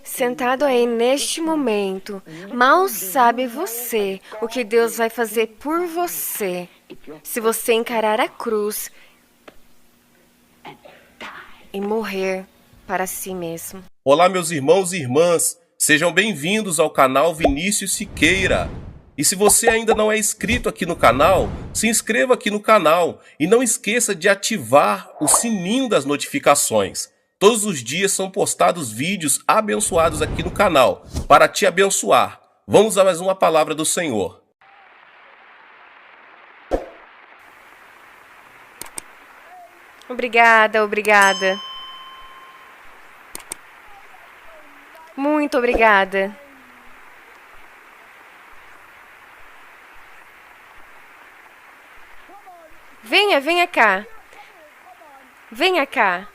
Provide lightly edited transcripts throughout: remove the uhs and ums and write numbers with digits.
Sentado aí neste momento, mal sabe você o que Deus vai fazer por você se você encarar a cruz e morrer para si mesmo. Olá, meus irmãos e irmãs, sejam bem-vindos ao canal Vinícius Siqueira. E se você ainda não é inscrito aqui no canal, se inscreva aqui no canal e não esqueça de ativar o sininho das notificações. Todos os dias são postados vídeos abençoados aqui no canal para te abençoar. Vamos a mais uma palavra do Senhor. Obrigada, obrigada. Muito obrigada. Venha cá. Venha cá.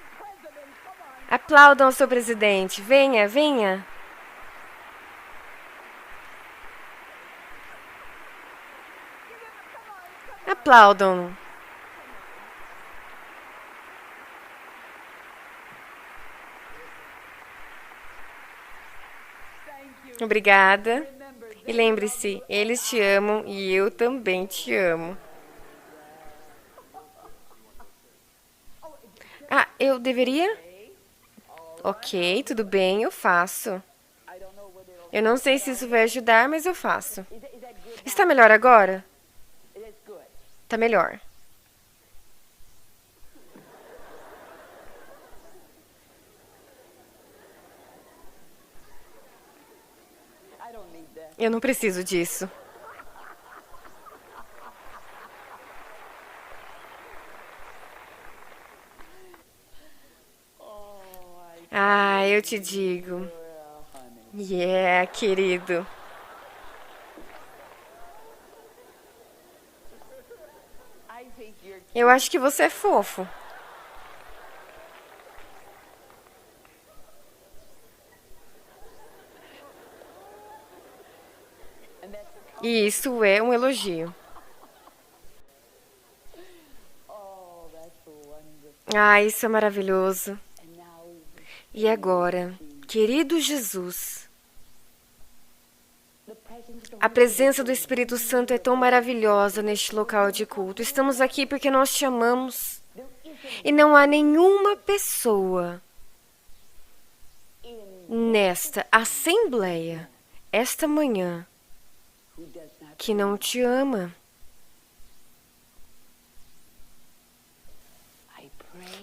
Aplaudam o seu presidente. Venha. Aplaudam. Obrigada. E lembre-se, eles te amam e eu também te amo. Ah, eu deveria? Ok, tudo bem, eu faço. Eu não sei se isso vai ajudar, mas eu faço. Está melhor agora? Está melhor. Eu não preciso disso. Ah, eu te digo. Yeah, querido. Eu acho que você é fofo. E isso é um elogio. Ah, isso é maravilhoso. E agora, querido Jesus, a presença do Espírito Santo é tão maravilhosa neste local de culto. Estamos aqui porque nós te amamos. E não há nenhuma pessoa nesta assembleia, esta manhã, que não te ama.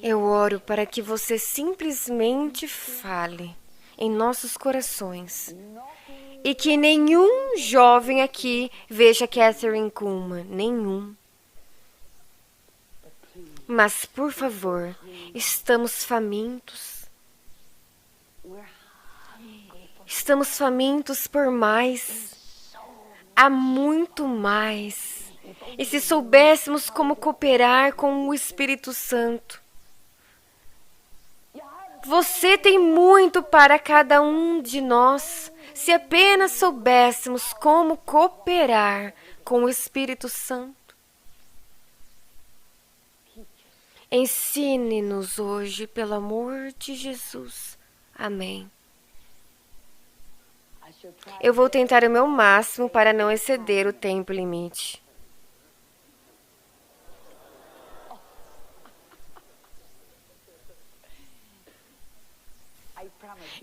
Eu oro para que você simplesmente fale em nossos corações e que nenhum jovem aqui veja Catherine Kuhlman, nenhum. Mas, por favor, estamos famintos. Estamos famintos por mais. Há muito mais. E se soubéssemos como cooperar com o Espírito Santo. Você tem muito para cada um de nós. Se apenas soubéssemos como cooperar com o Espírito Santo. Ensine-nos hoje, pelo amor de Jesus. Amém. Eu vou tentar o meu máximo para não exceder o tempo limite.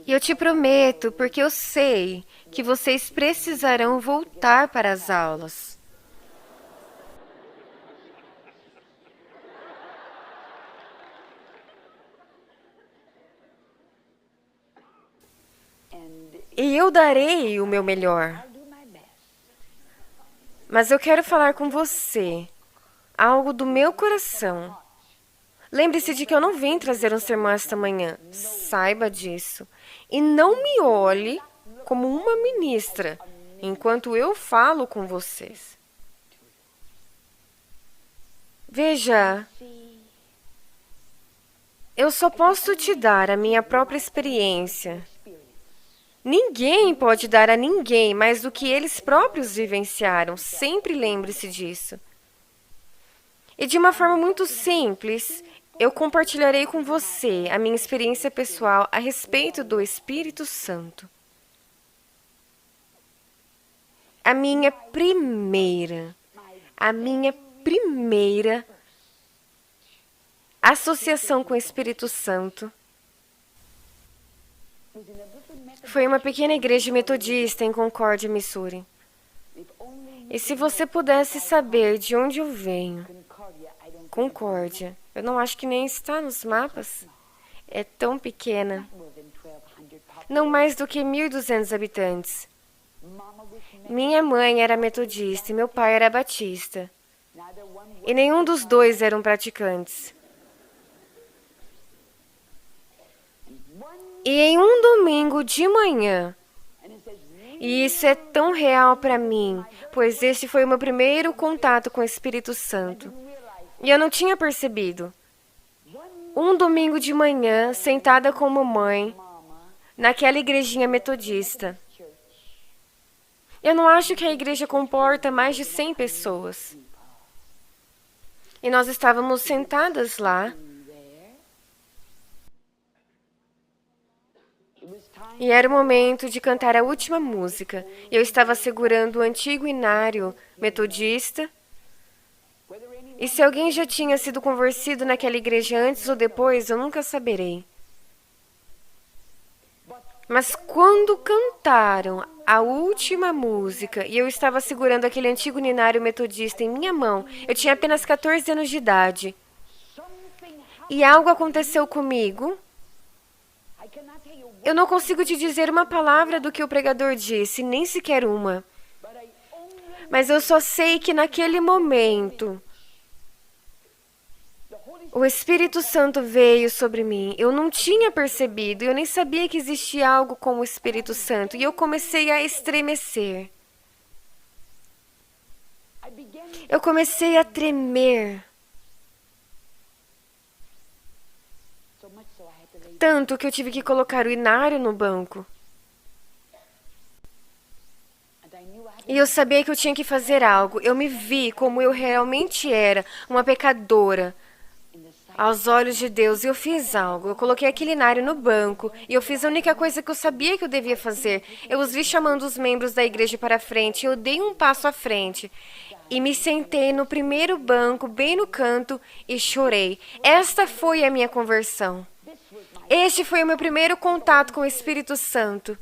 E eu te prometo, porque eu sei que vocês precisarão voltar para as aulas. E eu darei o meu melhor. Mas eu quero falar com você algo do meu coração. Lembre-se de que eu não vim trazer um sermão esta manhã. Saiba disso. E não me olhe como uma ministra enquanto eu falo com vocês. Veja, eu só posso te dar a minha própria experiência. Ninguém pode dar a ninguém mais do que eles próprios vivenciaram. Sempre lembre-se disso. E de uma forma muito simples, eu compartilharei com você a minha experiência pessoal a respeito do Espírito Santo. A minha primeira associação com o Espírito Santo foi uma pequena igreja metodista em Concórdia, Missouri. E se você pudesse saber de onde eu venho, Concórdia, eu não acho que nem está nos mapas. É tão pequena. Não mais do que 1.200 habitantes. Minha mãe era metodista e meu pai era batista. E nenhum dos dois eram praticantes. E em um domingo de manhã, e isso é tão real para mim, pois este foi o meu primeiro contato com o Espírito Santo. E eu não tinha percebido. Um domingo de manhã, sentada com mamãe, naquela igrejinha metodista. Eu não acho que a igreja comporta mais de 100 pessoas. E nós estávamos sentadas lá. E era o momento de cantar a última música. Eu estava segurando o antigo inário metodista. E se alguém já tinha sido convertido naquela igreja antes ou depois, eu nunca saberei. Mas quando cantaram a última música e eu estava segurando aquele antigo ninário metodista em minha mão, eu tinha apenas 14 anos de idade. E algo aconteceu comigo. Eu não consigo te dizer uma palavra do que o pregador disse, nem sequer uma. Mas eu só sei que naquele momento, o Espírito Santo veio sobre mim. Eu não tinha percebido, eu nem sabia que existia algo como o Espírito Santo. E eu comecei a estremecer. Eu comecei a tremer. Tanto que eu tive que colocar o inário no banco. E eu sabia que eu tinha que fazer algo. Eu me vi como eu realmente era, uma pecadora. Aos olhos de Deus, eu fiz algo. Eu coloquei aquele inário no banco e eu fiz a única coisa que eu sabia que eu devia fazer. Eu os vi chamando os membros da igreja para frente. Eu dei um passo à frente e me sentei no primeiro banco, bem no canto, e chorei. Esta foi a minha conversão. Este foi o meu primeiro contato com o Espírito Santo.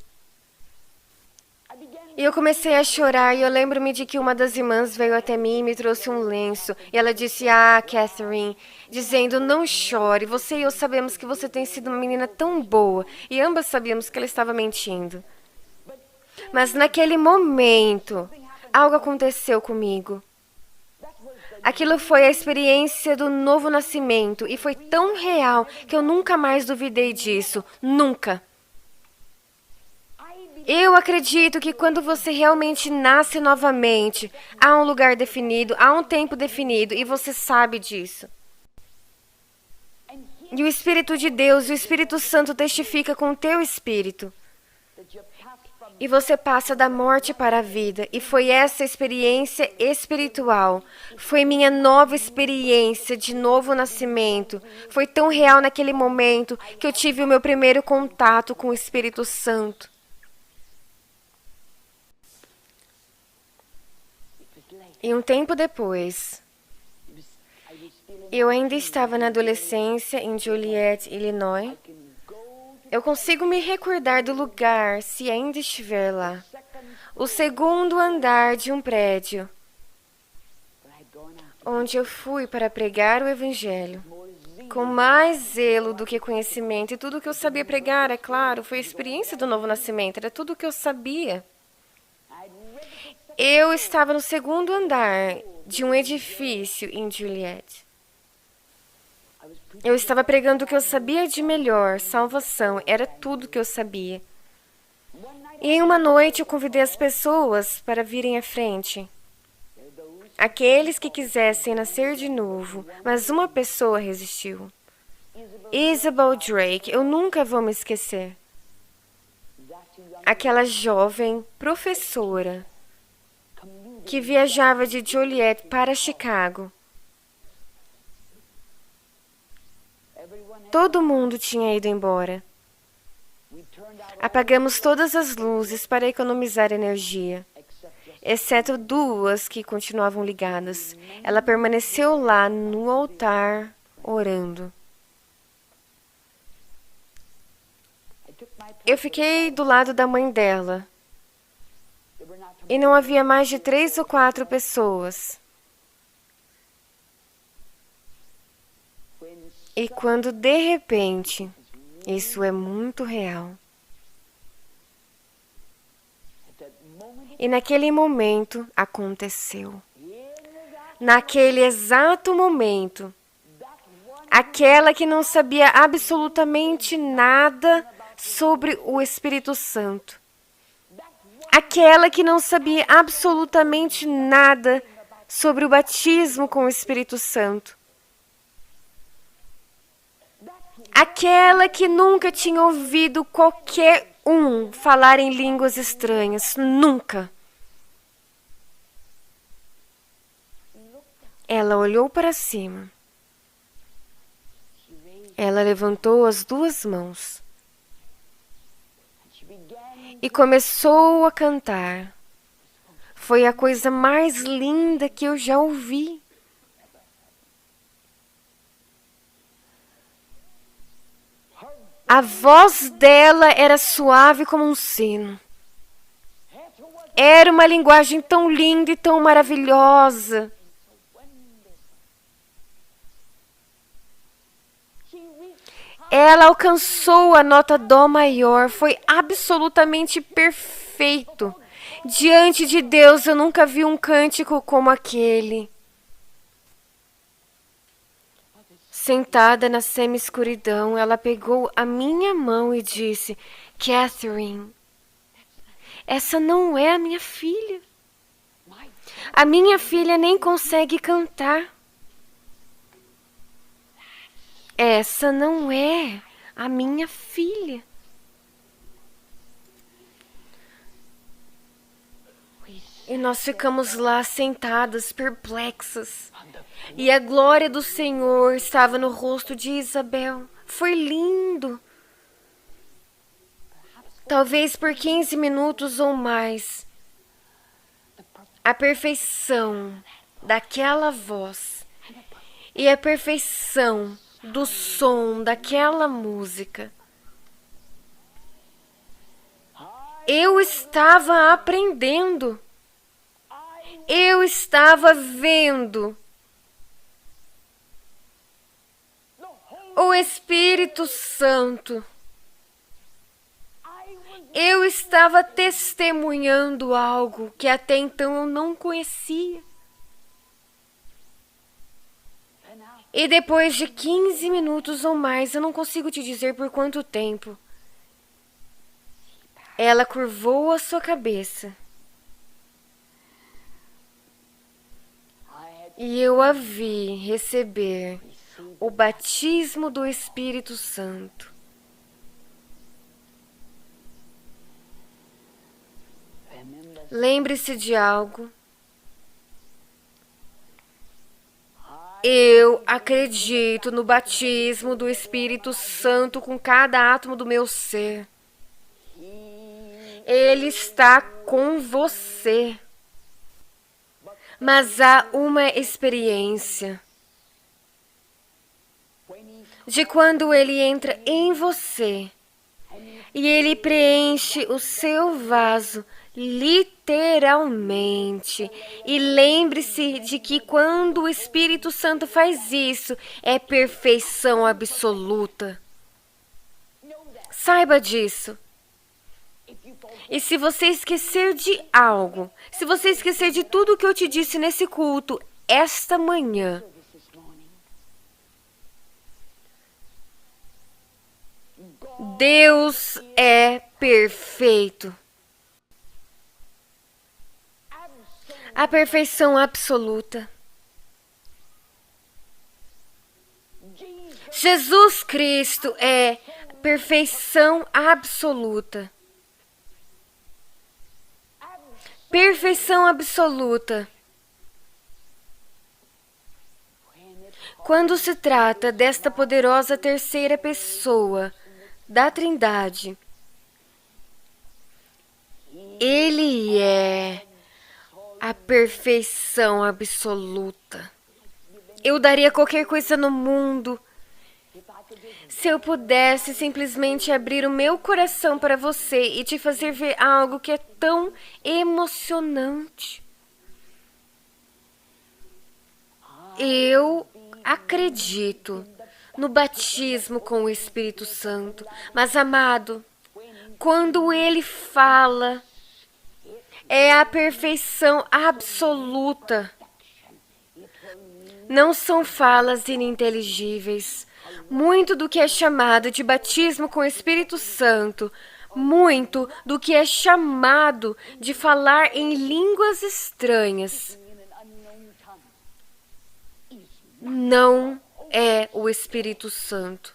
E eu comecei a chorar e eu lembro-me de que uma das irmãs veio até mim e me trouxe um lenço. E ela disse, Catherine, dizendo, não chore, você e eu sabemos que você tem sido uma menina tão boa. E ambas sabíamos que ela estava mentindo. Mas naquele momento, algo aconteceu comigo. Aquilo foi a experiência do novo nascimento e foi tão real que eu nunca mais duvidei disso. Nunca. Eu acredito que quando você realmente nasce novamente, há um lugar definido, há um tempo definido e você sabe disso. E o Espírito de Deus, o Espírito Santo testifica com o teu espírito. E você passa da morte para a vida. E foi essa experiência espiritual. Foi minha nova experiência de novo nascimento. Foi tão real naquele momento que eu tive o meu primeiro contato com o Espírito Santo. E um tempo depois, eu ainda estava na adolescência em Joliet, Illinois. Eu consigo me recordar do lugar, se ainda estiver lá. O segundo andar de um prédio, onde eu fui para pregar o Evangelho. Com mais zelo do que conhecimento. E tudo o que eu sabia pregar, é claro, foi a experiência do novo nascimento. Era tudo o que eu sabia. Eu estava no segundo andar de um edifício em Joliet. Eu estava pregando o que eu sabia de melhor, salvação, era tudo que eu sabia. E em uma noite eu convidei as pessoas para virem à frente. Aqueles que quisessem nascer de novo, mas uma pessoa resistiu. Isabel Drake, eu nunca vou me esquecer. Aquela jovem professora que viajava de Joliet para Chicago. Todo mundo tinha ido embora. Apagamos todas as luzes para economizar energia, exceto duas que continuavam ligadas. Ela permaneceu lá no altar, orando. Eu fiquei do lado da mãe dela. E não havia mais de 3 ou 4 pessoas. E quando de repente, isso é muito real. E naquele momento aconteceu. Naquele exato momento, aquela que não sabia absolutamente nada sobre o Espírito Santo, aquela que não sabia absolutamente nada sobre o batismo com o Espírito Santo, aquela que nunca tinha ouvido qualquer um falar em línguas estranhas, nunca. Ela olhou para cima. Ela levantou as 2 mãos e começou a cantar. Foi a coisa mais linda que eu já ouvi. A voz dela era suave como um sino. Era uma linguagem tão linda e tão maravilhosa. Ela alcançou a nota dó maior. Foi absolutamente perfeito. Diante de Deus, eu nunca vi um cântico como aquele. Sentada na semi-escuridão, ela pegou a minha mão e disse: Catherine, essa não é a minha filha. A minha filha nem consegue cantar. Essa não é a minha filha. E nós ficamos lá sentadas, perplexas. E a glória do Senhor estava no rosto de Isabel. Foi lindo. Talvez por 15 minutos ou mais. A perfeição daquela voz e a perfeição do som daquela música. Eu estava aprendendo. Eu estava vendo o Espírito Santo. Eu estava testemunhando algo que até então eu não conhecia. E depois de 15 minutos ou mais, eu não consigo te dizer por quanto tempo, ela curvou a sua cabeça. E eu a vi receber o batismo do Espírito Santo. Lembre-se de algo. Eu acredito no batismo do Espírito Santo com cada átomo do meu ser. Ele está com você. Mas há uma experiência de quando ele entra em você e ele preenche o seu vaso literalmente. E lembre-se de que quando o Espírito Santo faz isso, é perfeição absoluta. Saiba disso. E se você esquecer de algo, se você esquecer de tudo que eu te disse nesse culto, esta manhã, Deus é perfeito. A perfeição absoluta. Jesus Cristo é perfeição absoluta. Perfeição absoluta. Quando se trata desta poderosa terceira pessoa da Trindade, Ele é a perfeição absoluta. Eu daria qualquer coisa no mundo se eu pudesse simplesmente abrir o meu coração para você e te fazer ver algo que é tão emocionante. Eu acredito no batismo com o Espírito Santo, mas amado, quando ele fala, é a perfeição absoluta. Não são falas ininteligíveis. Muito do que é chamado de batismo com o Espírito Santo, muito do que é chamado de falar em línguas estranhas, não é o Espírito Santo.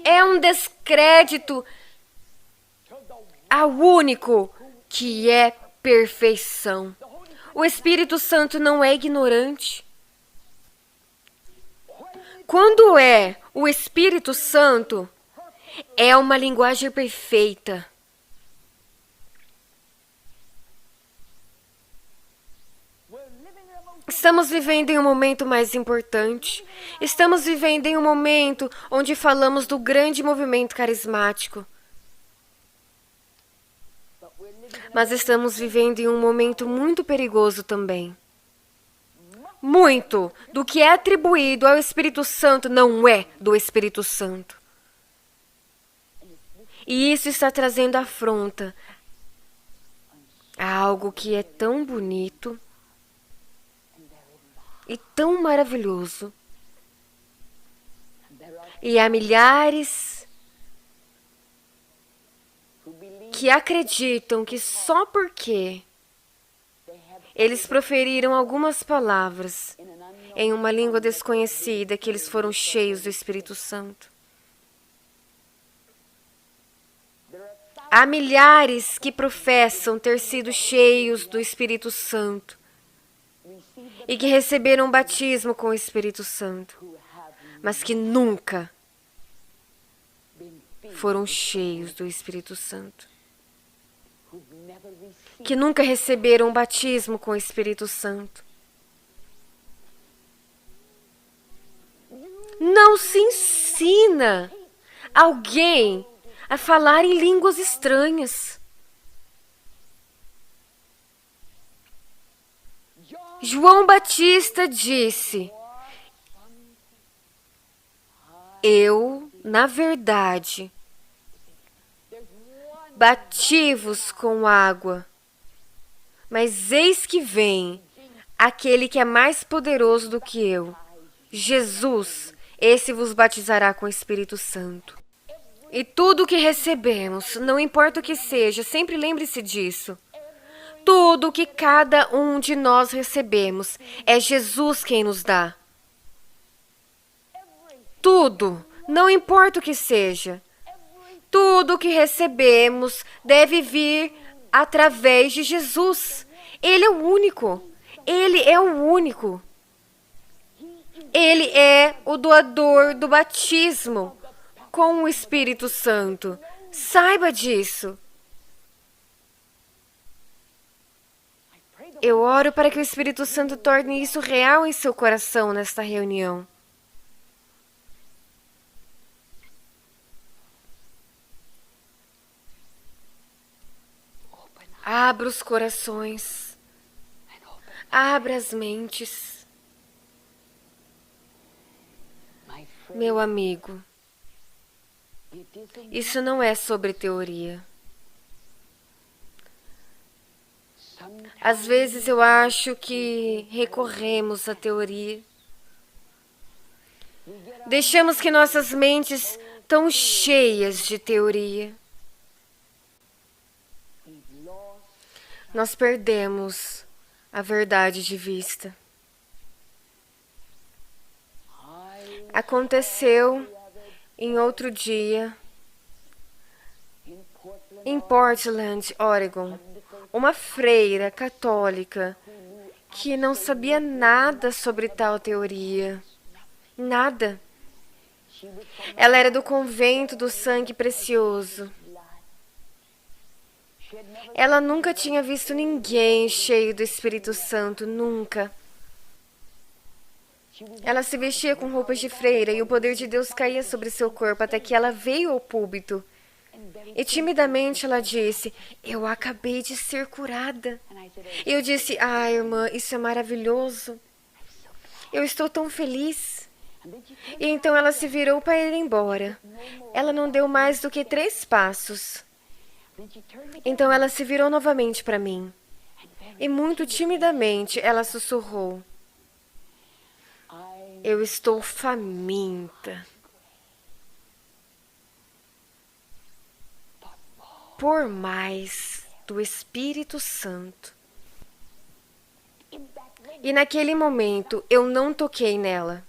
É um descrédito ao único que é perfeição. O Espírito Santo não é ignorante. Quando é o Espírito Santo, é uma linguagem perfeita. Estamos vivendo em um momento mais importante. Estamos vivendo em um momento onde falamos do grande movimento carismático. Mas estamos vivendo em um momento muito perigoso também. Muito do que é atribuído ao Espírito Santo não é do Espírito Santo. E isso está trazendo afronta a algo que é tão bonito e tão maravilhoso. E há milhares que acreditam que só porque eles proferiram algumas palavras em uma língua desconhecida que eles foram cheios do Espírito Santo. Há milhares que professam ter sido cheios do Espírito Santo e que receberam batismo com o Espírito Santo, mas que nunca foram cheios do Espírito Santo. Que nunca receberam batismo com o Espírito Santo. Não se ensina alguém a falar em línguas estranhas. João Batista disse: eu, na verdade, bati-vos com água, mas eis que vem aquele que é mais poderoso do que eu, Jesus, esse vos batizará com o Espírito Santo. E tudo o que recebemos, não importa o que seja, sempre lembre-se disso. Tudo o que cada um de nós recebemos, é Jesus quem nos dá. Tudo, não importa o que seja. Tudo o que recebemos deve vir através de Jesus. Ele é o único. Ele é o único. Ele é o doador do batismo com o Espírito Santo. Saiba disso. Eu oro para que o Espírito Santo torne isso real em seu coração nesta reunião. Abra os corações. Abra as mentes. Meu amigo, isso não é sobre teoria. Às vezes eu acho que recorremos à teoria. Deixamos que nossas mentes estão cheias de teoria. Nós perdemos a verdade de vista. Aconteceu em outro dia, em Portland, Oregon, uma freira católica que não sabia nada sobre tal teoria. Nada. Ela era do convento do sangue precioso. Ela nunca tinha visto ninguém cheio do Espírito Santo, nunca. Ela se vestia com roupas de freira e o poder de Deus caía sobre seu corpo até que ela veio ao púlpito. E timidamente ela disse: eu acabei de ser curada. E eu disse: ah, irmã, isso é maravilhoso. Eu estou tão feliz. E então ela se virou para ir embora. Ela não deu mais do que 3 passos. Então ela se virou novamente para mim. E muito timidamente ela sussurrou: eu estou faminta por mais do Espírito Santo. E naquele momento eu não toquei nela.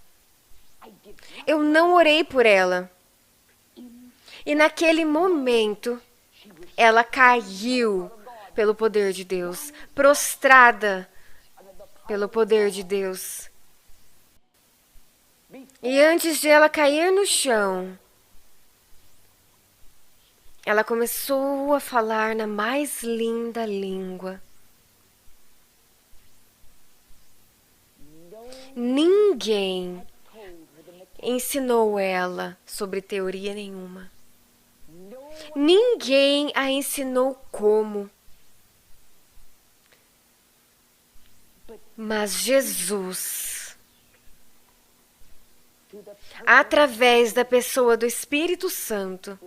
Eu não orei por ela. E naquele momento ela caiu pelo poder de Deus, prostrada pelo poder de Deus. E antes de ela cair no chão, ela começou a falar na mais linda língua. Ninguém ensinou ela sobre teoria nenhuma. Ninguém a ensinou como. Mas Jesus, através da pessoa do Espírito Santo,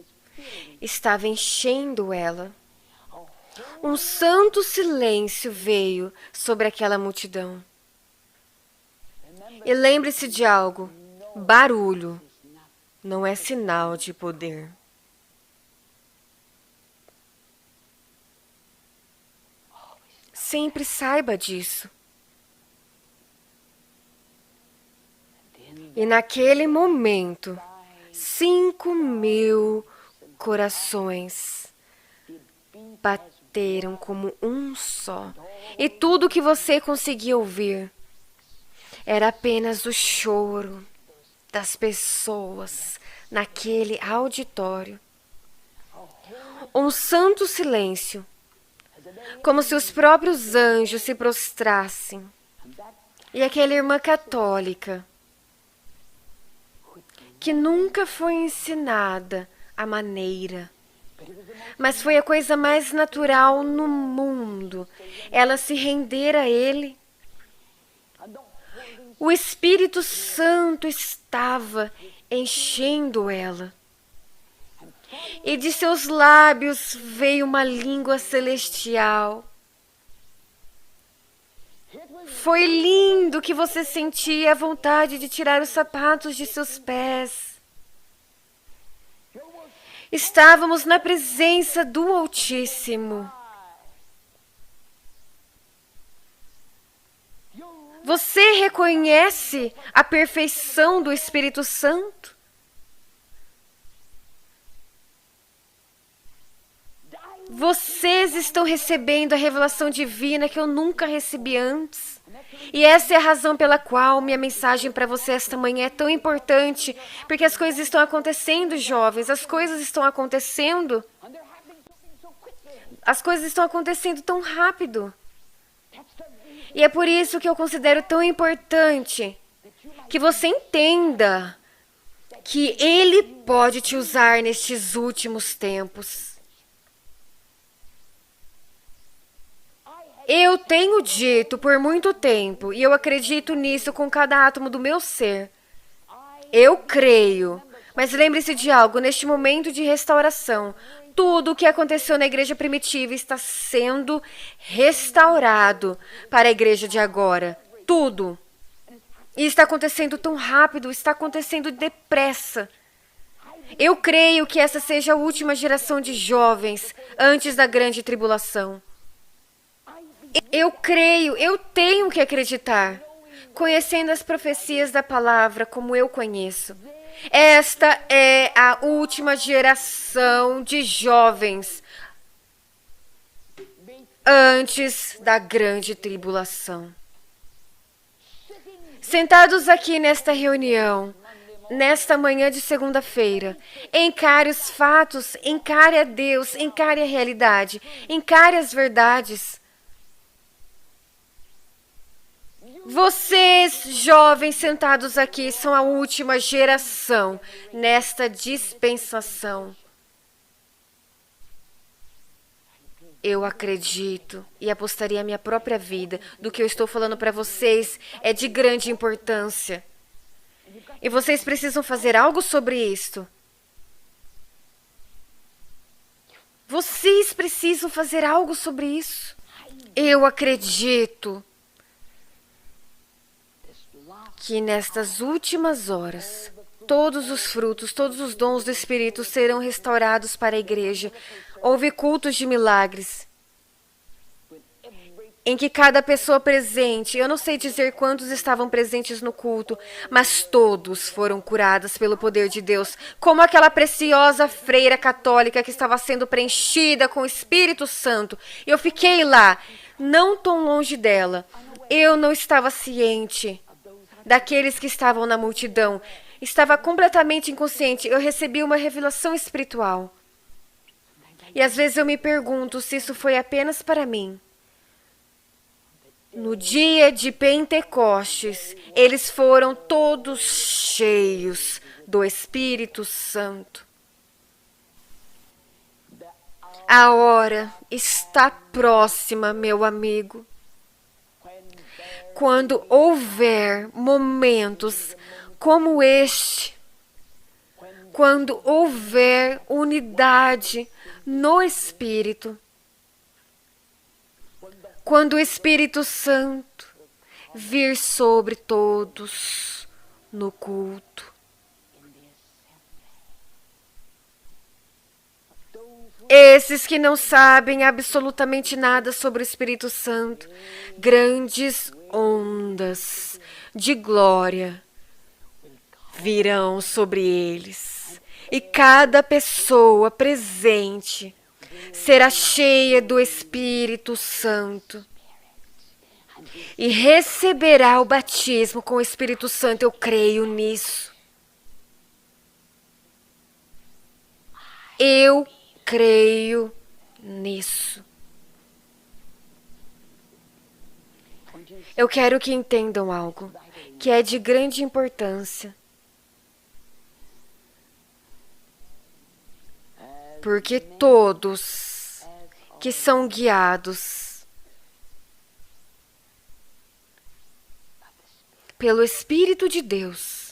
estava enchendo ela. Um santo silêncio veio sobre aquela multidão. E lembre-se de algo: barulho não é sinal de poder. Sempre saiba disso. E naquele momento, 5.000 corações bateram como um só. E tudo que você conseguia ouvir era apenas o choro das pessoas naquele auditório. Um santo silêncio, como se os próprios anjos se prostrassem. E aquela irmã católica, que nunca foi ensinada a maneira, mas foi a coisa mais natural no mundo, ela se render a ele. O Espírito Santo estava enchendo ela. E de seus lábios veio uma língua celestial. Foi lindo que você sentia a vontade de tirar os sapatos de seus pés. Estávamos na presença do Altíssimo. Você reconhece a perfeição do Espírito Santo? Vocês estão recebendo a revelação divina que eu nunca recebi antes. E essa é a razão pela qual minha mensagem para você esta manhã é tão importante, porque as coisas estão acontecendo, jovens, as coisas estão acontecendo. As coisas estão acontecendo tão rápido. E é por isso que eu considero tão importante que você entenda que Ele pode te usar nestes últimos tempos. Eu tenho dito por muito tempo, e eu acredito nisso com cada átomo do meu ser. Eu creio. Mas lembre-se de algo, neste momento de restauração, tudo o que aconteceu na igreja primitiva está sendo restaurado para a igreja de agora. Tudo. E está acontecendo tão rápido, está acontecendo depressa. Eu creio que essa seja a última geração de jovens antes da grande tribulação. Eu creio, eu tenho que acreditar, conhecendo as profecias da palavra como eu conheço. Esta é a última geração de jovens antes da grande tribulação. Sentados aqui nesta reunião, nesta manhã de segunda-feira, encare os fatos, encare a Deus, encare a realidade, encare as verdades. Vocês, jovens sentados aqui, são a última geração nesta dispensação. Eu acredito e apostaria a minha própria vida do que eu estou falando para vocês é de grande importância. E vocês precisam fazer algo sobre isto. Vocês precisam fazer algo sobre isso. Eu acredito que nestas últimas horas, todos os frutos, todos os dons do Espírito serão restaurados para a igreja. Houve cultos de milagres, em que cada pessoa presente, eu não sei dizer quantos estavam presentes no culto, mas todos foram curados pelo poder de Deus, como aquela preciosa freira católica que estava sendo preenchida com o Espírito Santo. Eu fiquei lá, não tão longe dela. Eu não estava ciente daqueles que estavam na multidão. Estava completamente inconsciente. Eu recebi uma revelação espiritual. E às vezes eu me pergunto se isso foi apenas para mim. No dia de Pentecostes, eles foram todos cheios do Espírito Santo. A hora está próxima, meu amigo. Quando houver momentos como este, quando houver unidade no Espírito, quando o Espírito Santo vir sobre todos no culto, esses que não sabem absolutamente nada sobre o Espírito Santo, grandes ondas de glória virão sobre eles. E cada pessoa presente será cheia do Espírito Santo e receberá o batismo com o Espírito Santo. Eu creio nisso. Eu creio nisso. Eu quero que entendam algo que é de grande importância. Porque todos que são guiados pelo Espírito de Deus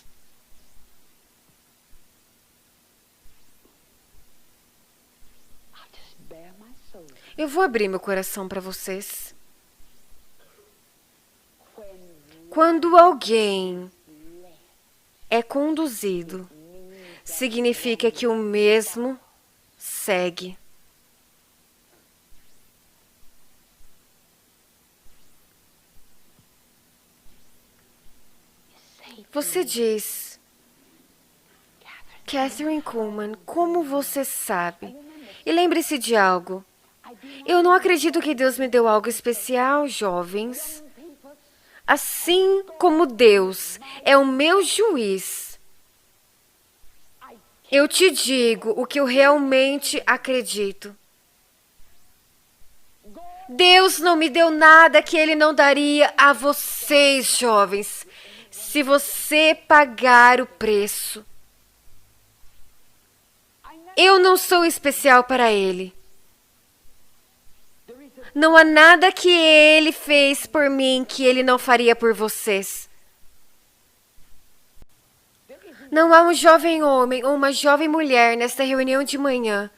eu vou abrir meu coração para vocês. Quando alguém é conduzido, significa que o mesmo segue. Você diz, Kathryn Kuhlman, como você sabe? E lembre-se de algo. Eu não acredito que Deus me deu algo especial, jovens. Assim como Deus é o meu juiz, eu te digo o que eu realmente acredito. Deus não me deu nada que Ele não daria a vocês, jovens, se você pagar o preço. Eu não sou especial para Ele. Não há nada que Ele fez por mim que Ele não faria por vocês. Não há um jovem homem ou uma jovem mulher nesta reunião de manhã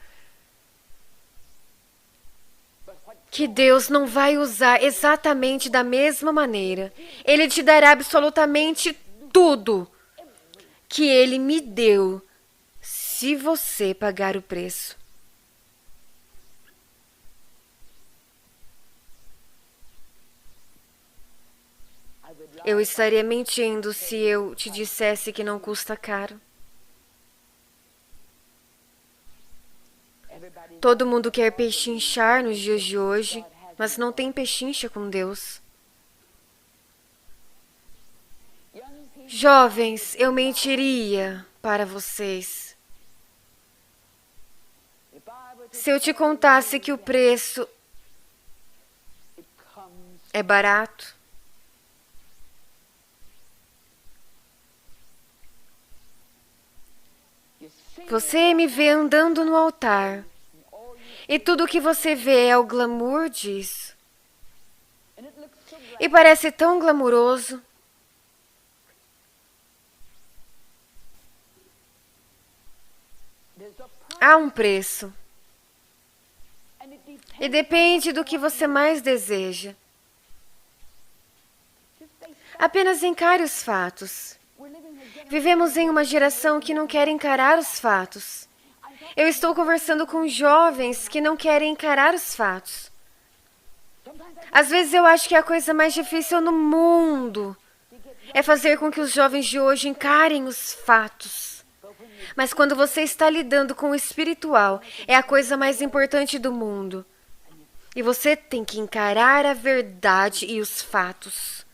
que Deus não vai usar exatamente da mesma maneira. Ele te dará absolutamente tudo que Ele me deu, se você pagar o preço. Eu estaria mentindo se eu te dissesse que não custa caro. Todo mundo quer pechinchar nos dias de hoje, mas não tem pechincha com Deus. Jovens, eu mentiria para vocês se eu te contasse que o preço é barato. Você me vê andando no altar e tudo o que você vê é o glamour disso. E parece tão glamuroso. Há um preço. E depende do que você mais deseja. Apenas encare os fatos. Vivemos em uma geração que não quer encarar os fatos. Eu estou conversando com jovens que não querem encarar os fatos. Às vezes eu acho que a coisa mais difícil no mundo é fazer com que os jovens de hoje encarem os fatos. Mas quando você está lidando com o espiritual, é a coisa mais importante do mundo. E você tem que encarar a verdade e os fatos.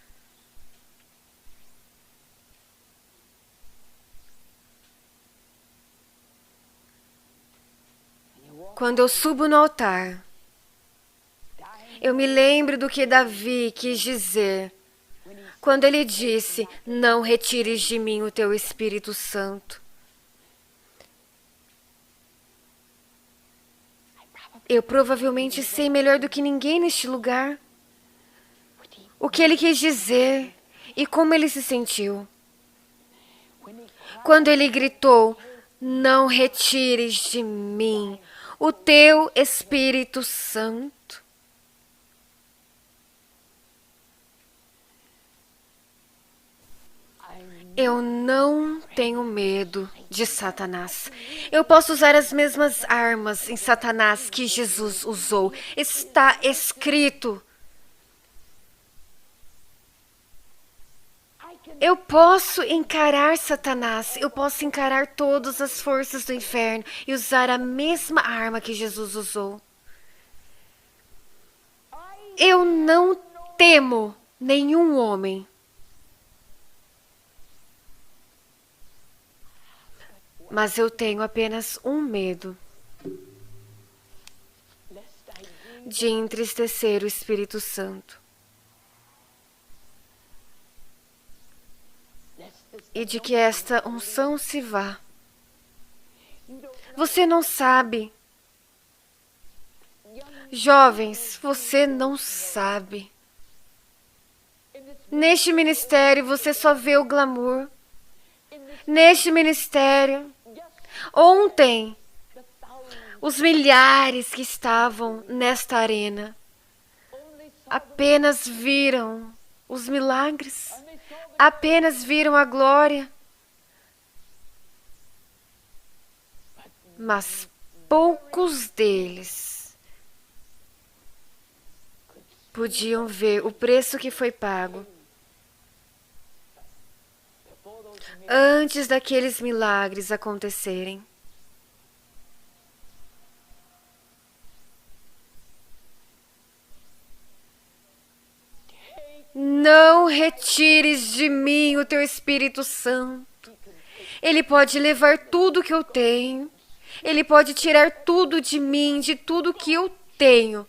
Quando eu subo no altar, eu me lembro do que Davi quis dizer quando ele disse: não retires de mim o teu Espírito Santo. Eu provavelmente sei melhor do que ninguém neste lugar o que ele quis dizer e como ele se sentiu. Quando ele gritou: não retires de mim o teu Espírito Santo. Eu não tenho medo de Satanás. Eu posso usar as mesmas armas em Satanás que Jesus usou. Está escrito. Eu posso encarar Satanás. Eu posso encarar todas as forças do inferno e usar a mesma arma que Jesus usou. Eu não temo nenhum homem. Mas eu tenho apenas um medo: de entristecer o Espírito Santo e de que esta unção se vá. Você não sabe. Jovens, você não sabe. Neste ministério você só vê o glamour. Neste ministério, ontem, os milhares que estavam nesta arena apenas viram os milagres, apenas viram a glória. Mas poucos deles podiam ver o preço que foi pago antes daqueles milagres acontecerem. Não retires de mim o teu Espírito Santo. Ele pode levar tudo que eu tenho. Ele pode tirar tudo de mim, de tudo que eu tenho,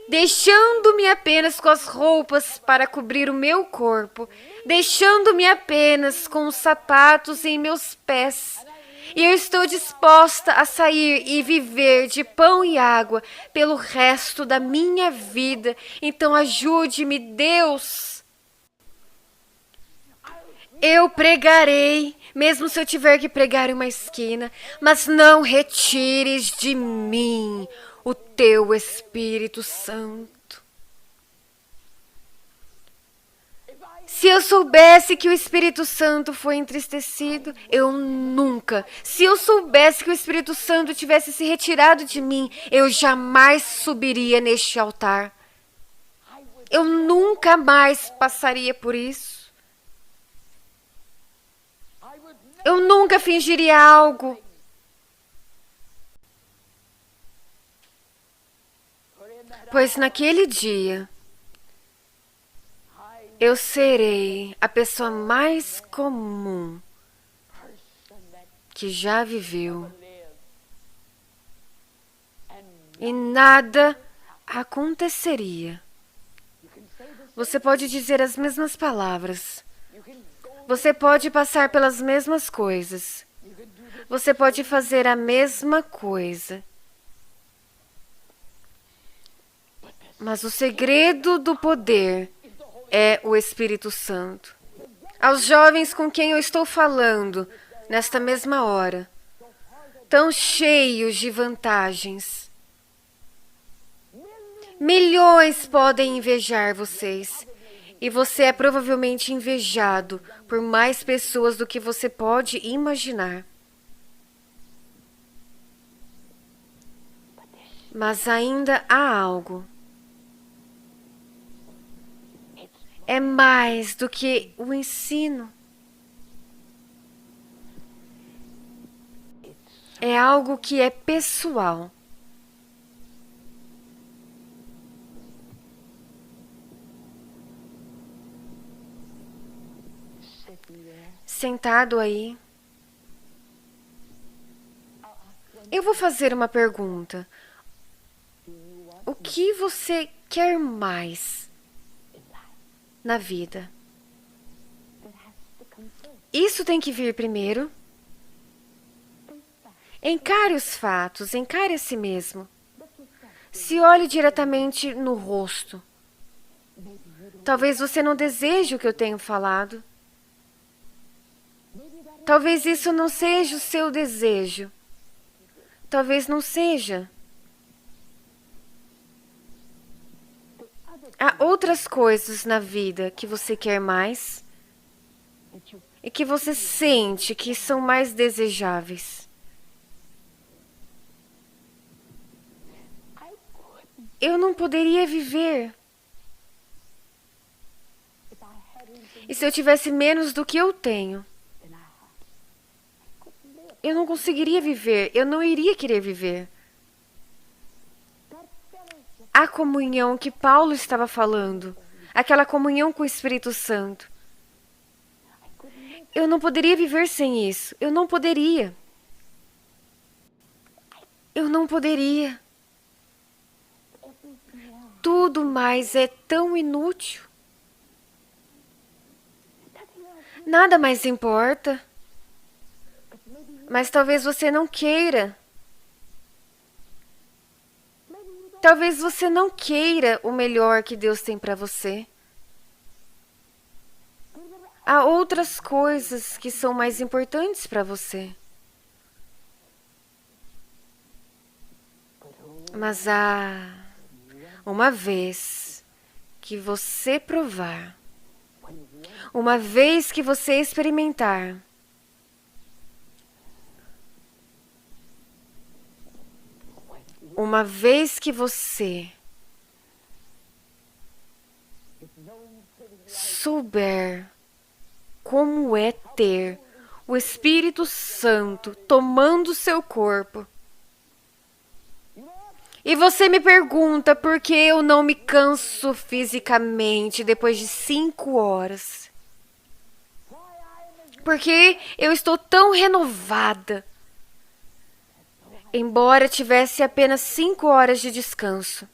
deixando-me apenas com as roupas para cobrir o meu corpo, deixando-me apenas com os sapatos em meus pés. E eu estou disposta a sair e viver de pão e água pelo resto da minha vida. Então ajude-me, Deus. Eu pregarei, mesmo se eu tiver que pregar em uma esquina, mas não retires de mim o teu Espírito Santo. Se eu soubesse que o Espírito Santo foi entristecido, eu nunca. Se eu soubesse que o Espírito Santo tivesse se retirado de mim, eu jamais subiria neste altar. Eu nunca mais passaria por isso. Eu nunca fingiria algo. Pois naquele dia, Eu serei a pessoa mais comum que já viveu. E nada aconteceria. Você pode dizer as mesmas palavras. Você pode passar pelas mesmas coisas. Você pode fazer a mesma coisa. Mas o segredo do poder é o Espírito Santo. Aos jovens com quem eu estou falando, nesta mesma hora, tão cheios de vantagens. Milhões podem invejar vocês. E você é provavelmente invejado por mais pessoas do que você pode imaginar. Mas ainda há algo. É mais do que o ensino. É algo que é pessoal. Sentado aí, eu vou fazer uma pergunta. O que você quer mais na vida? Isso tem que vir primeiro. Encare os fatos, encare a si mesmo. Se olhe diretamente no rosto. Talvez você não deseje o que eu tenho falado. Talvez isso não seja o seu desejo. Talvez não seja. Há outras coisas na vida que você quer mais e que você sente que são mais desejáveis. Eu não poderia viver. E se eu tivesse menos do que eu tenho? Eu não conseguiria viver, eu não iria querer viver. A comunhão que Paulo estava falando, aquela comunhão com o Espírito Santo. Eu não poderia viver sem isso, eu não poderia. Eu não poderia. Tudo mais é tão inútil. Nada mais importa. Mas talvez você não queira. Talvez você não queira o melhor que Deus tem para você. Há outras coisas que são mais importantes para você. Mas há uma vez que você provar, uma vez que você experimentar, uma vez que você souber como é ter o Espírito Santo tomando seu corpo, e você me pergunta por que eu não me canso fisicamente depois de 5 horas. Porque eu estou tão renovada. Embora tivesse apenas 5 horas de descanso.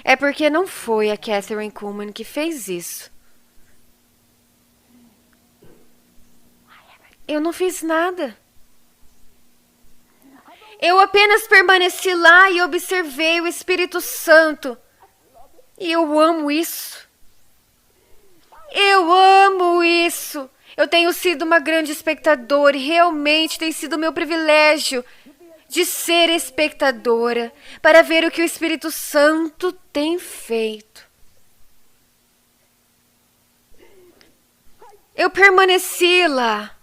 É porque não foi a Kathryn Kuhlman que fez isso. Eu não fiz nada. Eu apenas permaneci lá e observei o Espírito Santo. E eu amo isso. Eu amo isso. Eu tenho sido uma grande espectadora e realmente tem sido meu privilégio de ser espectadora para ver o que o Espírito Santo tem feito. Eu permaneci lá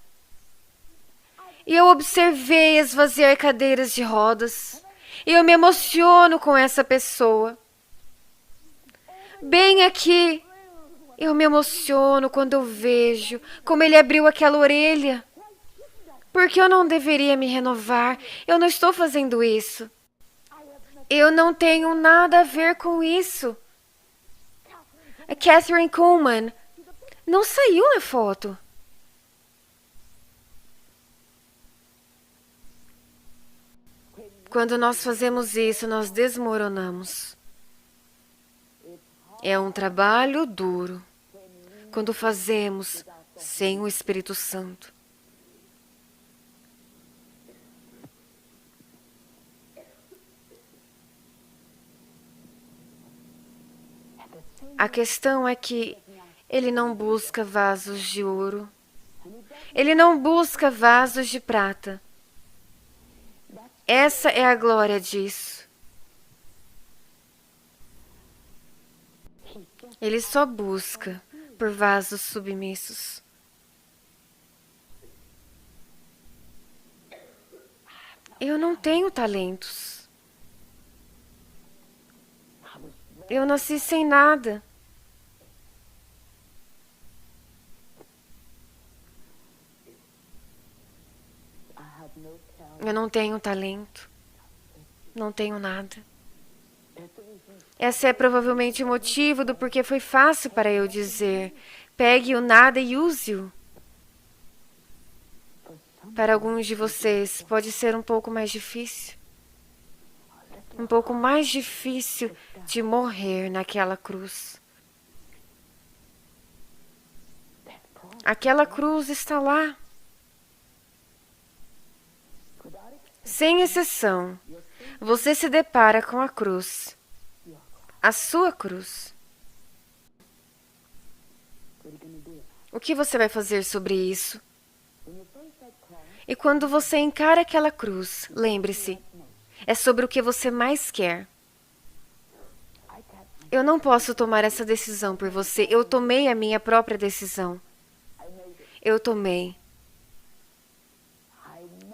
e eu observei esvaziar cadeiras de rodas e eu me emociono com essa pessoa. Bem aqui, eu me emociono quando eu vejo como ele abriu aquela orelha. Porque eu não deveria me renovar. Eu não estou fazendo isso. Eu não tenho nada a ver com isso. A Catherine Kuhlman não saiu na foto. Quando nós fazemos isso, nós desmoronamos. É um trabalho duro quando fazemos sem o Espírito Santo. A questão é que ele não busca vasos de ouro. Ele não busca vasos de prata. Essa é a glória disso. Ele só busca por vasos submissos. Eu não tenho talentos. Eu nasci sem nada. Eu não tenho talento. Não tenho nada. Esse é provavelmente o motivo do porquê foi fácil para eu dizer: pegue o nada e use-o. Para alguns de vocês, pode ser um pouco mais difícil. Um pouco mais difícil de morrer naquela cruz. Aquela cruz está lá. Sem exceção, você se depara com a cruz. A sua cruz. O que você vai fazer sobre isso? E quando você encara aquela cruz, lembre-se, é sobre o que você mais quer. Eu não posso tomar essa decisão por você. Eu tomei a minha própria decisão. Eu tomei.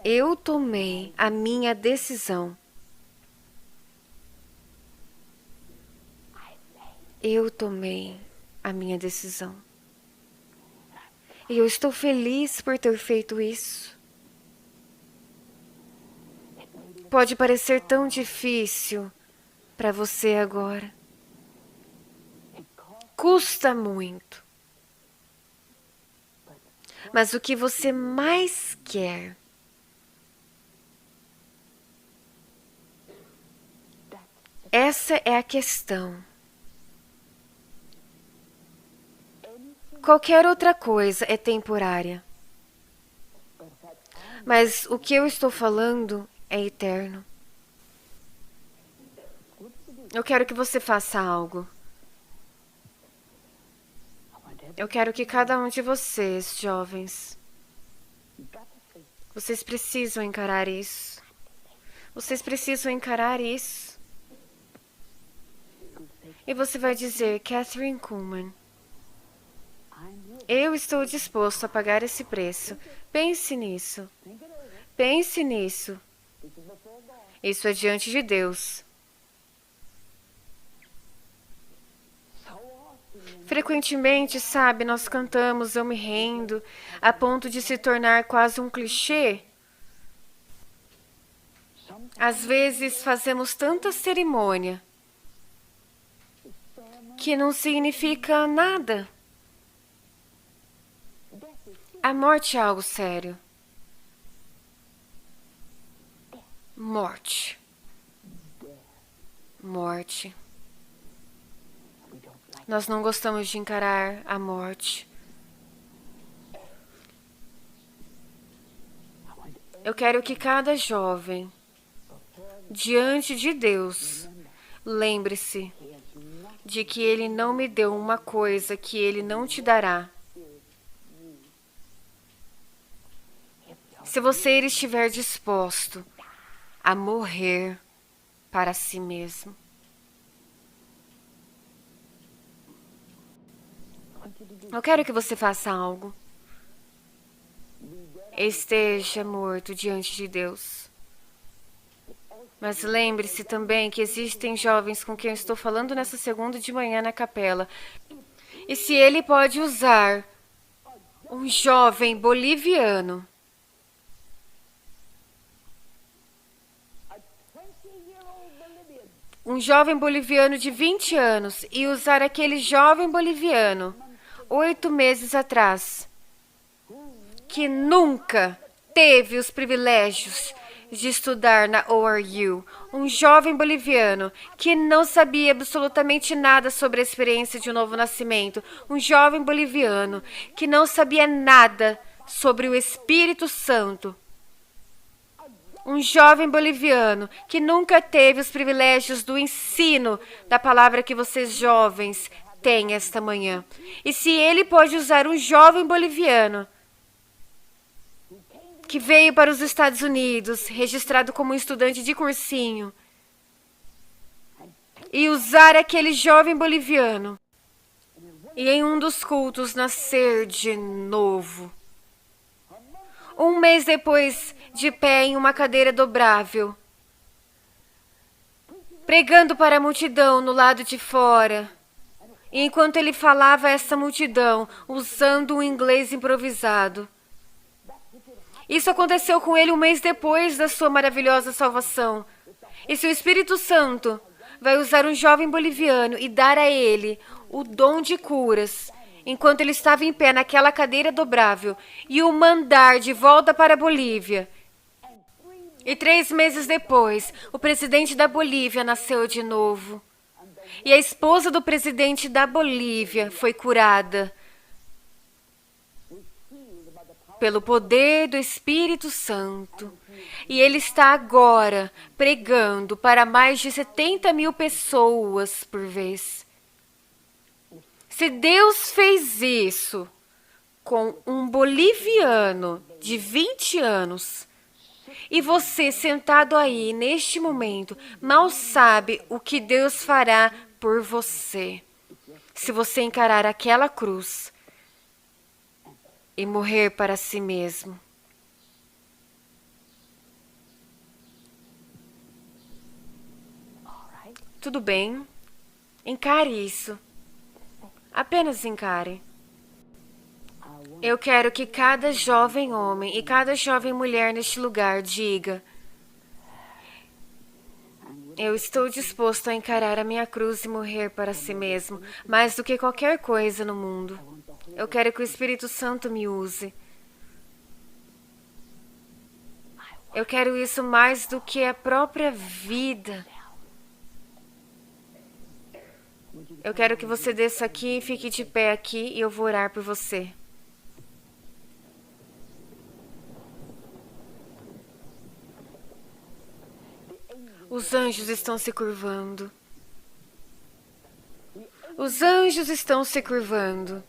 Eu tomei a minha decisão. Eu tomei a minha decisão. E eu estou feliz por ter feito isso. Pode parecer tão difícil para você agora. Custa muito. Mas o que você mais quer essa é a questão. Qualquer outra coisa é temporária. Mas o que eu estou falando é eterno. Eu quero que você faça algo. Eu quero que cada um de vocês, jovens, vocês precisam encarar isso. Vocês precisam encarar isso. E você vai dizer: Catherine Kuhlman, eu estou disposto a pagar esse preço. Pense nisso. Pense nisso. Isso é diante de Deus. Frequentemente, sabe, nós cantamos Eu Me Rendo, a ponto de se tornar quase um clichê. Às vezes fazemos tanta cerimônia que não significa nada. A morte é algo sério. Morte. Morte. Nós não gostamos de encarar a morte. Eu quero que cada jovem, diante de Deus, lembre-se de que Ele não me deu uma coisa que Ele não te dará. Se você estiver disposto a morrer para si mesmo. Eu quero que você faça algo. Esteja morto diante de Deus. Mas lembre-se também que existem jovens com quem eu estou falando nessa segunda de manhã na capela. E se ele pode usar um jovem boliviano um jovem boliviano de 20 anos e usar aquele jovem boliviano 8 meses atrás, que nunca teve os privilégios de estudar na ORU, um jovem boliviano que não sabia absolutamente nada sobre a experiência de um novo nascimento, um jovem boliviano que não sabia nada sobre o Espírito Santo, um jovem boliviano que nunca teve os privilégios do ensino da palavra que vocês jovens têm esta manhã. E se ele pode usar um jovem boliviano que veio para os Estados Unidos, registrado como estudante de cursinho, e usar aquele jovem boliviano, e em um dos cultos nascer de novo. Um mês depois, de pé em uma cadeira dobrável, pregando para a multidão no lado de fora, e enquanto ele falava a essa multidão, usando um inglês improvisado. Isso aconteceu com ele um mês depois da sua maravilhosa salvação. E se o Espírito Santo vai usar um jovem boliviano e dar a ele o dom de curas, enquanto ele estava em pé naquela cadeira dobrável, e o mandar de volta para a Bolívia. E 3 meses depois, o presidente da Bolívia nasceu de novo. E a esposa do presidente da Bolívia foi curada pelo poder do Espírito Santo. E ele está agora pregando para mais de 70 mil pessoas por vez. Se Deus fez isso com um boliviano de 20 anos, e você sentado aí neste momento mal sabe o que Deus fará por você, se você encarar aquela cruz e morrer para si mesmo. Tudo bem, encare isso. Apenas encare. Eu quero que cada jovem homem e cada jovem mulher neste lugar diga: eu estou disposto a encarar a minha cruz e morrer para si mesmo, mais do que qualquer coisa no mundo. Eu quero que o Espírito Santo me use. Eu quero isso mais do que a própria vida. Eu quero que você desça aqui e fique de pé aqui e eu vou orar por você. Os anjos estão se curvando. Os anjos estão se curvando.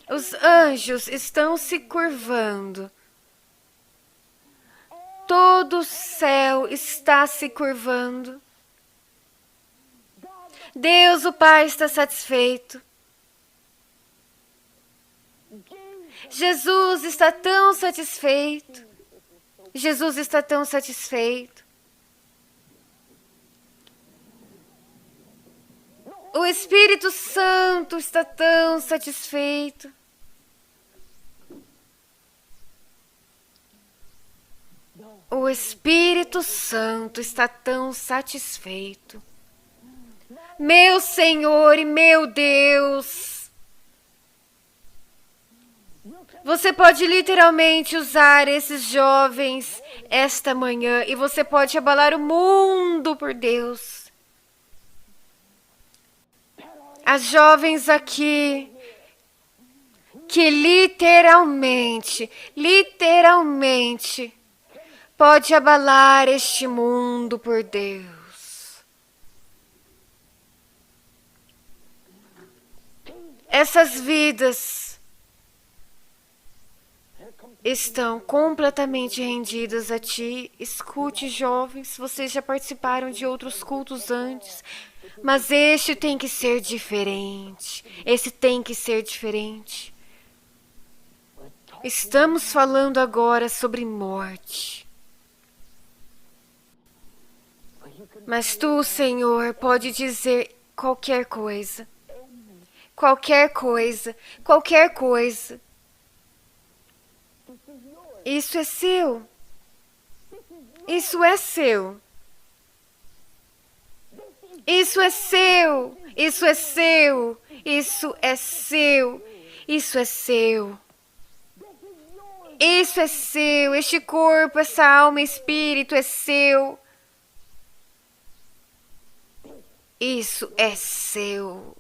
Os anjos estão se curvando. Todo o céu está se curvando. Deus, o Pai, está satisfeito. Jesus está tão satisfeito. Jesus está tão satisfeito. O Espírito Santo está tão satisfeito. O Espírito Santo está tão satisfeito. Meu Senhor e meu Deus, você pode literalmente usar esses jovens esta manhã e você pode abalar o mundo por Deus. As jovens aqui que literalmente pode abalar este mundo por Deus. Essas vidas estão completamente rendidas a ti. Escute, jovens, vocês já participaram de outros cultos antes, mas este tem que ser diferente. Esse tem que ser diferente. Estamos falando agora sobre morte. Mas tu, Senhor, pode dizer qualquer coisa. Qualquer coisa, qualquer coisa. Isso é seu. Isso é seu. Isso é seu. Isso é seu. Isso é seu. Isso é seu. Isso é seu. Este corpo, essa alma e espírito é seu. Isso é seu.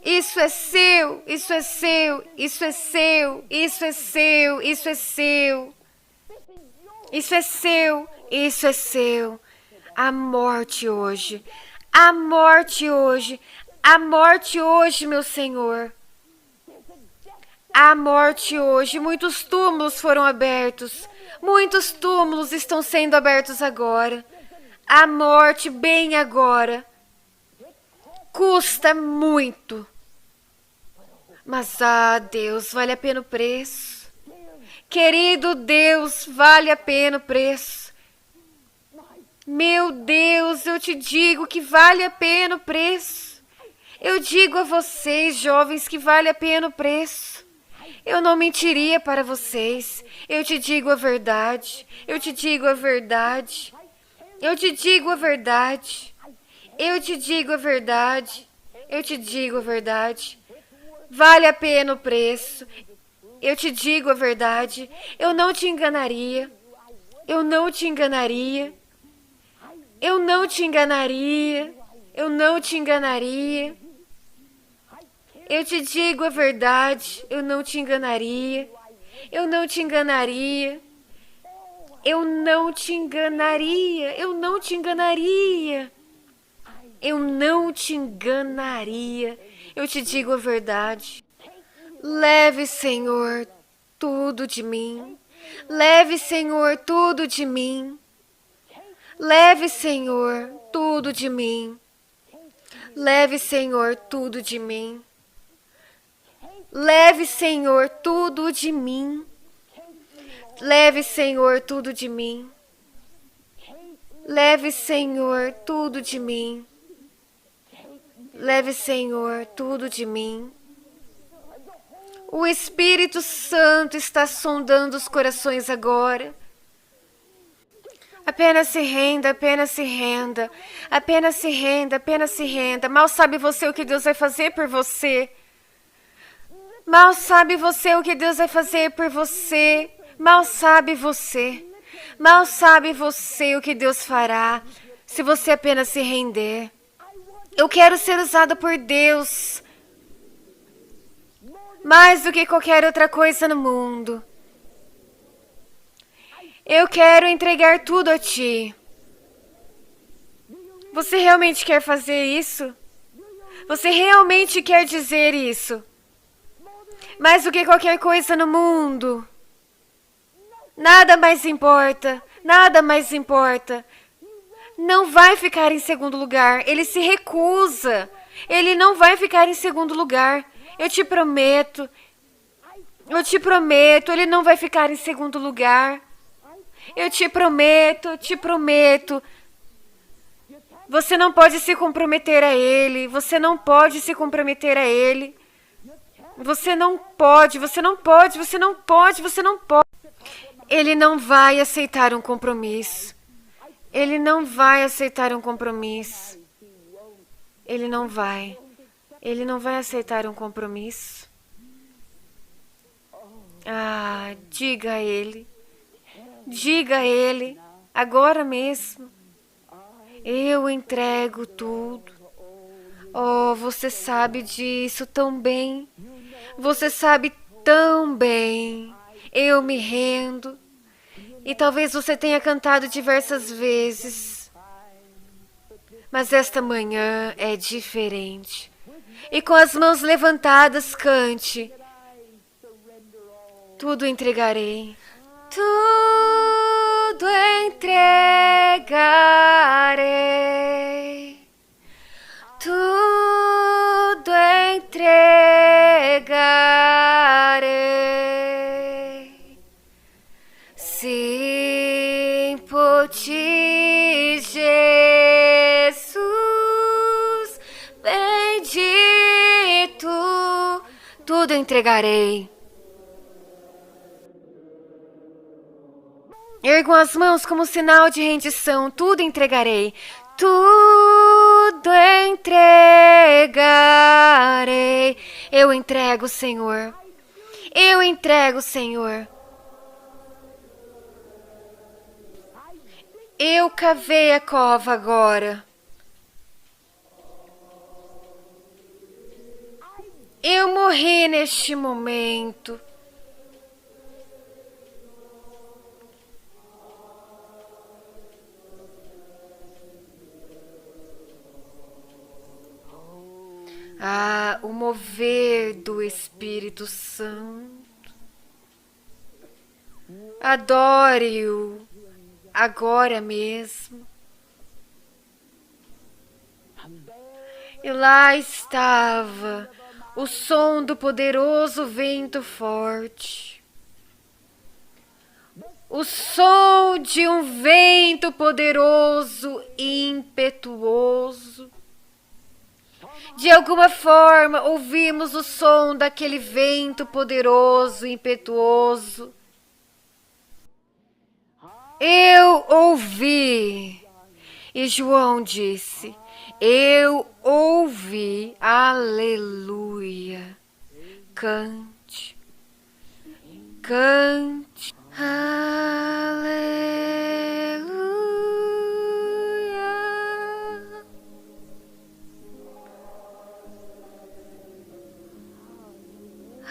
Isso é seu. Isso é seu. Isso é seu. Isso é seu. Isso é seu. Isso é seu. Isso é seu. A morte hoje. A morte hoje. A morte hoje, meu Senhor. A morte hoje. Muitos túmulos foram abertos. Muitos túmulos estão sendo abertos agora. A morte bem agora. Custa muito. Mas, Deus, vale a pena o preço. Querido Deus, vale a pena o preço. Meu Deus, eu te digo que vale a pena o preço. Eu digo a vocês, jovens, que vale a pena o preço. Eu não mentiria para vocês. Eu te digo a verdade. Eu te digo a verdade. Eu te digo a verdade. Eu te digo a verdade. Eu te digo a verdade. Vale a pena o preço. Eu te digo a verdade. Eu não te enganaria. Eu não te enganaria. Eu não te enganaria. Eu não te enganaria. Eu te digo a verdade. Eu não te enganaria. Eu não te enganaria. Eu não te enganaria. Eu não te enganaria. Eu não te enganaria. Eu te digo a verdade. Leve, Senhor, tudo de mim. Leve, Senhor, tudo de mim. Leve, Senhor, tudo de mim. Leve, Senhor, tudo de mim. Leve, Senhor, tudo de mim. Leve, Senhor, tudo de mim. Leve, Senhor, tudo de mim. Leve, Senhor, tudo de mim. O Espírito Santo está sondando os corações agora. Apenas se renda, apenas se renda. Apenas se renda, apenas se renda. Mal sabe você o que Deus vai fazer por você. Mal sabe você o que Deus vai fazer por você. Mal sabe você. Mal sabe você o que Deus fará se você apenas se render. Eu quero ser usada por Deus mais do que qualquer outra coisa no mundo. Eu quero entregar tudo a Ti. Você realmente quer fazer isso? Você realmente quer dizer isso? Mais do que qualquer coisa no mundo. Nada mais importa. Nada mais importa. Não vai ficar em segundo lugar. Ele se recusa. Ele não vai ficar em segundo lugar. Eu te prometo. Eu te prometo. Ele não vai ficar em segundo lugar. Eu te prometo. Eu te prometo. Você não pode se comprometer a Ele. Você não pode se comprometer a Ele. Você não pode. Você não pode. Você não pode. Você não pode. Ele não vai aceitar um compromisso. Ele não vai aceitar um compromisso. Ele não vai. Ele não vai aceitar um compromisso. Diga a Ele. Diga a Ele. Agora mesmo. Eu entrego tudo. Oh, você sabe disso tão bem. Você sabe tão bem. Eu me rendo. E talvez você tenha cantado diversas vezes. Mas esta manhã é diferente. E com as mãos levantadas, cante. Tudo entregarei. Tudo entregarei. Tudo entregarei. Sim, por Ti, Jesus, bendito, tudo entregarei. Ergam as mãos como sinal de rendição, tudo entregarei. Tudo tudo entregarei. Eu entrego, Senhor. Eu entrego, Senhor. Eu cavei a cova agora. Eu morri neste momento. Ah, o mover do Espírito Santo. Adore-o agora mesmo. E lá estava o som do poderoso vento forte. O som de um vento poderoso e impetuoso. De alguma forma, ouvimos o som daquele vento poderoso e impetuoso. Eu ouvi. E João disse: eu ouvi. Aleluia. Cante. Cante. Aleluia.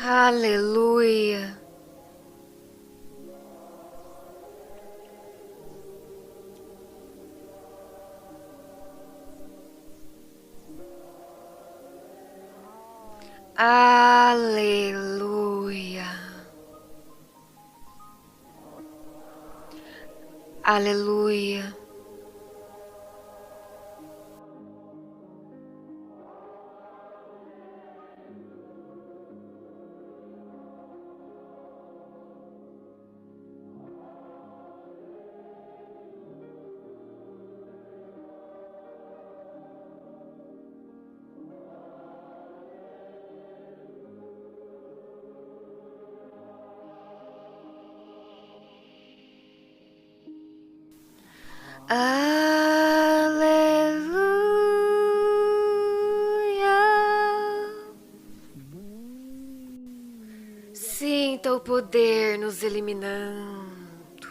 Aleluia. Aleluia. Aleluia. Aleluia. Sinta o poder nos eliminando.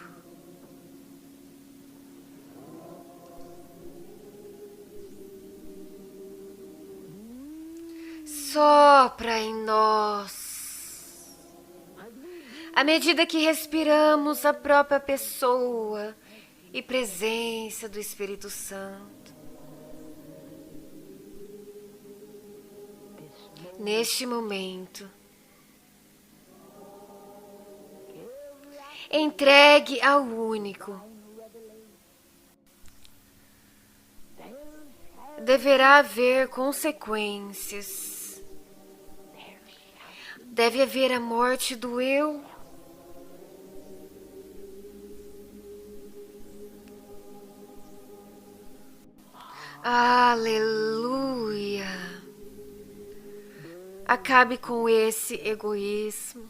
Sopra em nós. À medida que respiramos a própria pessoa e presença do Espírito Santo. Neste momento, entregue ao único. Deverá haver consequências. Deve haver a morte do eu. Aleluia. Acabe com esse egoísmo.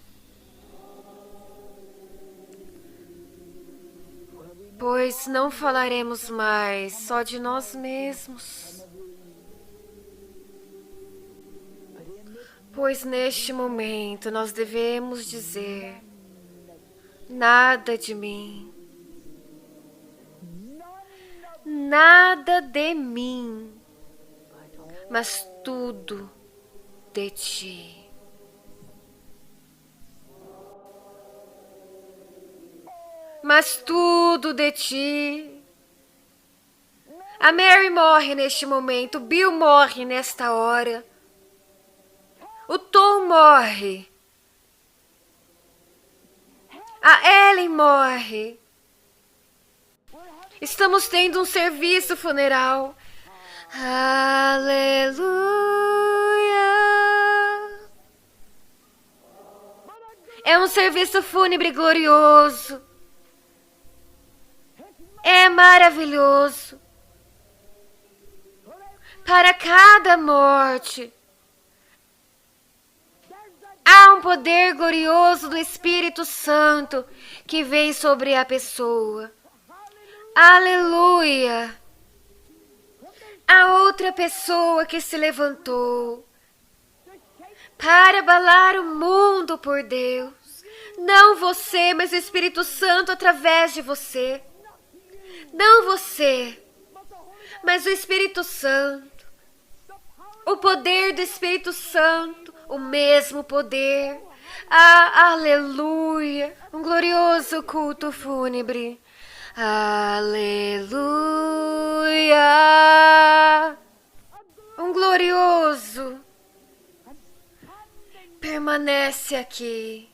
Pois não falaremos mais só de nós mesmos. Pois neste momento nós devemos dizer: nada de mim. Nada de mim, mas tudo de ti. Mas tudo de ti. A Mary morre neste momento, o Bill morre nesta hora. O Tom morre. A Ellen morre. Estamos tendo um serviço funeral. Aleluia. É um serviço fúnebre glorioso. É maravilhoso. Para cada morte, há um poder glorioso do Espírito Santo que vem sobre a pessoa. Aleluia! A outra pessoa que se levantou para abalar o mundo por Deus. Não você, mas o Espírito Santo através de você. Não você, mas o Espírito Santo. O poder do Espírito Santo, o mesmo poder. Ah, aleluia. Um glorioso culto fúnebre. Aleluia. Um glorioso. Permanece aqui.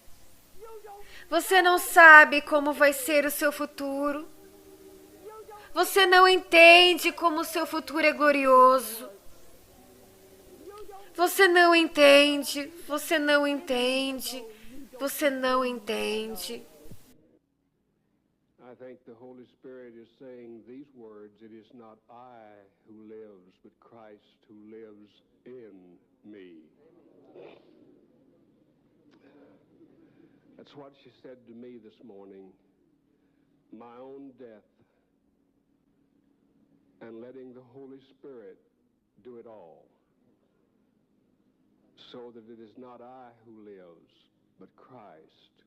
Você não sabe como vai ser o seu futuro. Você não entende como o seu futuro é glorioso. Você não entende. Você não entende. Você não entende. I think the Holy Spirit is saying these words, it is not I who lives, but Christ who lives in me. That's what she said to me this morning. My own death and letting the Holy Spirit do it all, so that it is not I who lives, but Christ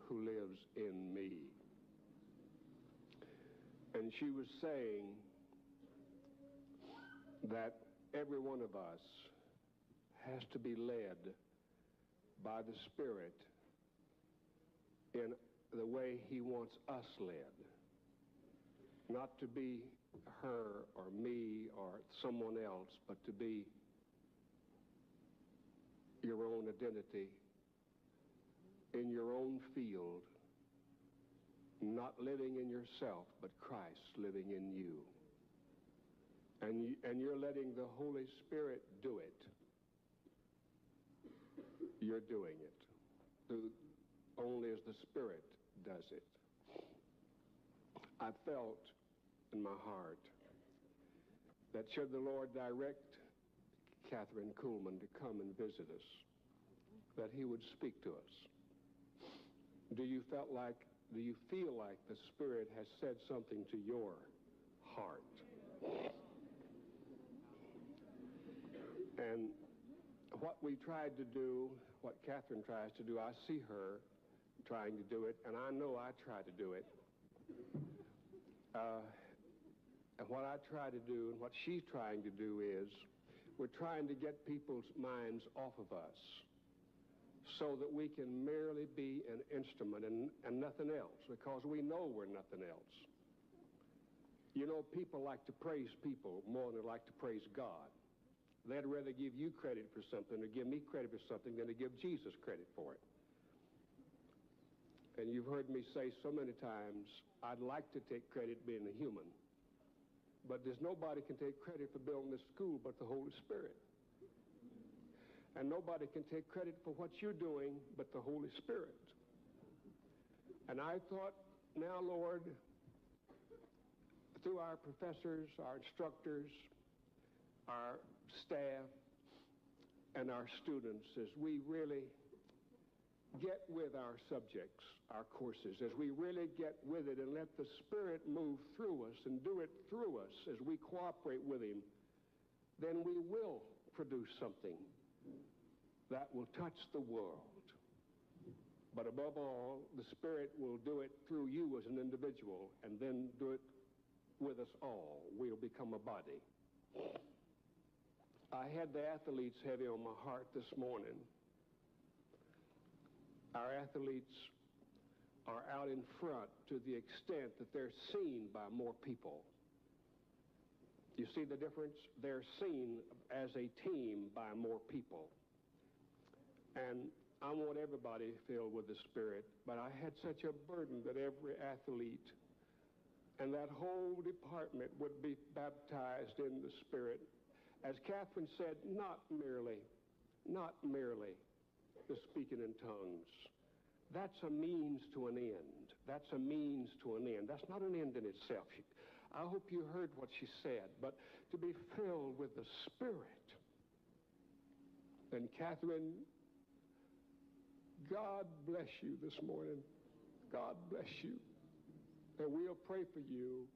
who lives in me. And she was saying that every one of us has to be led by the Spirit in the way He wants us led. Not to be her or me or someone else, but to be your own identity in your own field, not living in yourself, but Christ living in you. And you're letting the Holy Spirit do it. You're doing it. Only as the Spirit does it. I felt in my heart that should the Lord direct Catherine Kuhlman to come and visit us, that He would speak to us. Do you feel like the Spirit has said something to your heart? And what we tried to do, what Catherine tries to do, I see her trying to do it, and I know I try to do it. And what I try to do and what she's trying to do is we're trying to get people's minds off of us so that we can merely be an instrument and nothing else, because we know we're nothing else. You know, people like to praise people more than they like to praise God. They'd rather give you credit for something or give me credit for something than to give Jesus credit for it. And you've heard me say so many times, I'd like to take credit being a human, but there's nobody can take credit for building this school but the Holy Spirit. And nobody can take credit for what you're doing but the Holy Spirit. And I thought, now, Lord, through our professors, our instructors, our staff, and our students, as we really get with our subjects, our courses, as we really get with it and let the Spirit move through us and do it through us as we cooperate with Him, then we will produce something that will touch the world. But above all, the Spirit will do it through you as an individual and then do it with us all. We'll become a body. I had the athletes heavy on my heart this morning. Our athletes are out in front to the extent that they're seen by more people. You see the difference? They're seen as a team by more people. And I want everybody filled with the Spirit, but I had such a burden that every athlete and that whole department would be baptized in the Spirit. As Catherine said, not merely the speaking in tongues. That's a means to an end. That's a means to an end. That's not an end in itself. I hope you heard what she said, but to be filled with the Spirit. And Catherine, God bless you this morning. God bless you. And we'll pray for you.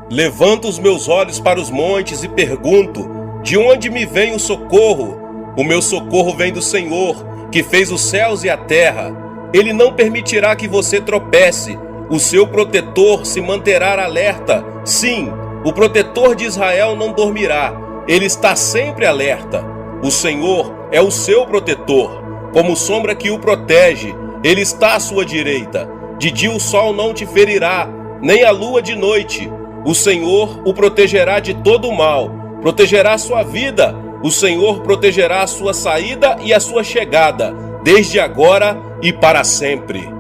Levanto os meus olhos para os montes e pergunto: de onde me vem o socorro? O meu socorro vem do Senhor, que fez os céus e a terra. Ele não permitirá que você tropece. O seu protetor se manterá alerta. Sim, o protetor de Israel não dormirá. Ele está sempre alerta. O Senhor é o seu protetor, como sombra que o protege. Ele está à sua direita. De dia o sol não te ferirá, nem a lua de noite. O Senhor o protegerá de todo o mal, protegerá a sua vida. O Senhor protegerá a sua saída e a sua chegada, desde agora e para sempre.